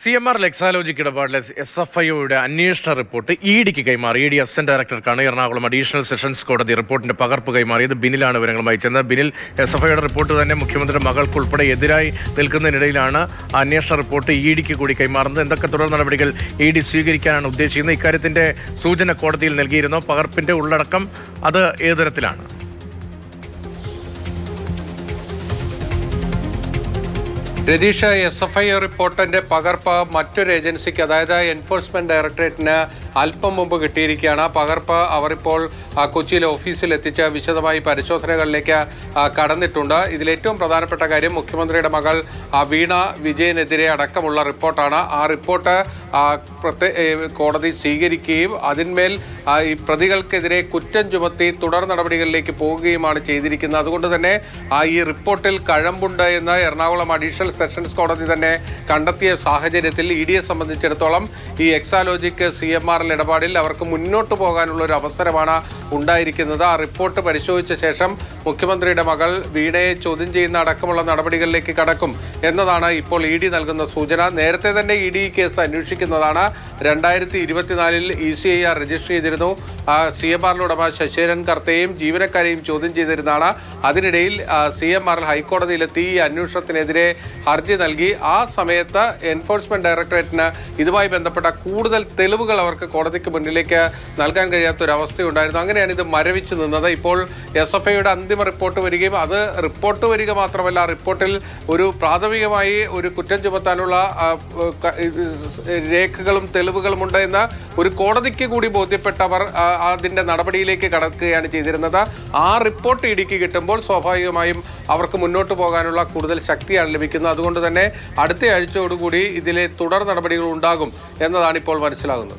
CMR Exalogic ഇടപാടിലെ SFIയുടെ അന്വേഷണ report ഇഡിക്ക് കൈമാറി. ഇഡി അസിസ്റ്റന്റ് ഡയറക്ടർക്കാണ് എറണാകുളം അഡീഷണൽ സെഷൻസ് കോടതി റിപ്പോർട്ടിന്റെ പകർപ്പ് കൈമാറിയത്. ബിനിലാണ് വിവരങ്ങളുമായി ചെന്നത്. ബിനിൽ, SFIയുടെ റിപ്പോർട്ട് തന്നെ മുഖ്യമന്ത്രിയുടെ മകൾക്കുൾപ്പെടെ എതിരായി നിൽക്കുന്നതിനിടയിലാണ് അന്വേഷണ റിപ്പോർട്ട് ഇഡിക്ക് കൂടി കൈമാറുന്നത്. എന്തൊക്കെ തുടർ നടപടികൾ ഇഡി സ്വീകരിക്കാനാണ് ഉദ്ദേശിക്കുന്നത്? ഇക്കാര്യത്തിന്റെ സൂചന കോടതിയിൽ നൽകിയിരുന്നോ? പകർപ്പിന്റെ ഉള്ളടക്കം അത് ഏതു തരത്തിലാണ്? രതീഷ്, SFI റിപ്പോർട്ടിന്റെ പകർപ്പ് മറ്റൊരു ഏജൻസിക്ക്, അതായത് എൻഫോഴ്സ്മെന്റ് ഡയറക്ടറേറ്റിന് അല്പം മുമ്പ് കിട്ടിയിരിക്കുകയാണ്. പകർപ്പ് അവർ ഇപ്പോൾ കൊച്ചിയിലെ ഓഫീസിൽ എത്തിച്ച് വിശദമായി പരിശോധനകളിലേക്ക് കടന്നിട്ടുണ്ട്. ഇതിലേറ്റവും പ്രധാനപ്പെട്ട കാര്യം മുഖ്യമന്ത്രിയുടെ മകൾ വീണ വിജയനെതിരെ അടക്കമുള്ള റിപ്പോർട്ടാണ്. ആ റിപ്പോർട്ട് കോടതി സ്വീകരിക്കുകയും അതിന്മേൽ ഈ പ്രതികൾക്കെതിരെ കുറ്റം ചുമത്തി തുടർ നടപടികളിലേക്ക് പോവുകയുമാണ് ചെയ്തിരിക്കുന്നത്. അതുകൊണ്ട് തന്നെ ഈ റിപ്പോർട്ടിൽ കഴമ്പുണ്ട് എന്ന് എറണാകുളം അഡീഷണൽ സെഷൻസ് കോടതി തന്നെ കണ്ടെത്തിയ സാഹചര്യത്തിൽ ഇഡിയെ സംബന്ധിച്ചിടത്തോളം ഈ എക്സാലോജിക് CMR ഇടപാടിൽ അവർക്ക് മുന്നോട്ട് പോകാനുള്ള ഒരു അവസരമാണ് ഉണ്ടായിരിക്കുന്നത്. ആ റിപ്പോർട്ട് പരിശോധിച്ച ശേഷം മുഖ്യമന്ത്രിയുടെ മകൾ വീണയെ ചോദ്യം ചെയ്യുന്ന അടക്കമുള്ള നടപടികളിലേക്ക് കടക്കും എന്നതാണ് ഇപ്പോൾ ഇഡി നൽകുന്ന സൂചന. നേരത്തെ തന്നെ ഇഡി കേസ് അന്വേഷിക്കുന്നതാണ്. 2024 ECIR രജിസ്റ്റർ ചെയ്തിരുന്നു. CMR ഉടമ ശശിധരൻ കർത്തയെയും ജീവനക്കാരെയും ചോദ്യം ചെയ്തിരുന്നതാണ്. അതിനിടയിൽ CMR ഹൈക്കോടതിയിലെത്തി ഈ അന്വേഷണത്തിനെതിരെ ഹർജി നൽകി. ആ സമയത്ത് എൻഫോഴ്സ്മെന്റ് ഡയറക്ടറേറ്റിന് ഇതുമായി ബന്ധപ്പെട്ട കൂടുതൽ തെളിവുകൾ അവർക്ക് കോടതിക്ക് മുന്നിലേക്ക് നൽകാൻ കഴിയാത്തൊരവസ്ഥയുണ്ടായിരുന്നു. അങ്ങനെയാണ് ഇത് മരവിച്ചു നിന്നത്. ഇപ്പോൾ SFIയുടെ അന്തിമ റിപ്പോർട്ട് വരികയും അത് റിപ്പോർട്ട് വരിക മാത്രമല്ല, റിപ്പോർട്ടിൽ ഒരു പ്രാഥമികമായി ഒരു കുറ്റം ചുമത്താനുള്ള രേഖകളും തെളിവുകളും ഉണ്ട് എന്ന് ഒരു കോടതിക്ക് കൂടി ബോധ്യപ്പെട്ടവർ അതിന്റെ നടപടിയിലേക്ക് കടക്കുകയാണ് ചെയ്തിരുന്നത്. ആ റിപ്പോർട്ട് ഇഡിക്ക് കിട്ടുമ്പോൾ സ്വാഭാവികമായും അവർക്ക് മുന്നോട്ട് പോകാനുള്ള കൂടുതൽ ശക്തിയാണ് ലഭിക്കുന്നത്. അതുകൊണ്ട് തന്നെ അടുത്ത ആഴ്ചയോടുകൂടി ഇതിലെ തുടർ നടപടികൾ ഉണ്ടാകും എന്നതാണ് ഇപ്പോൾ മനസ്സിലാകുന്നത്.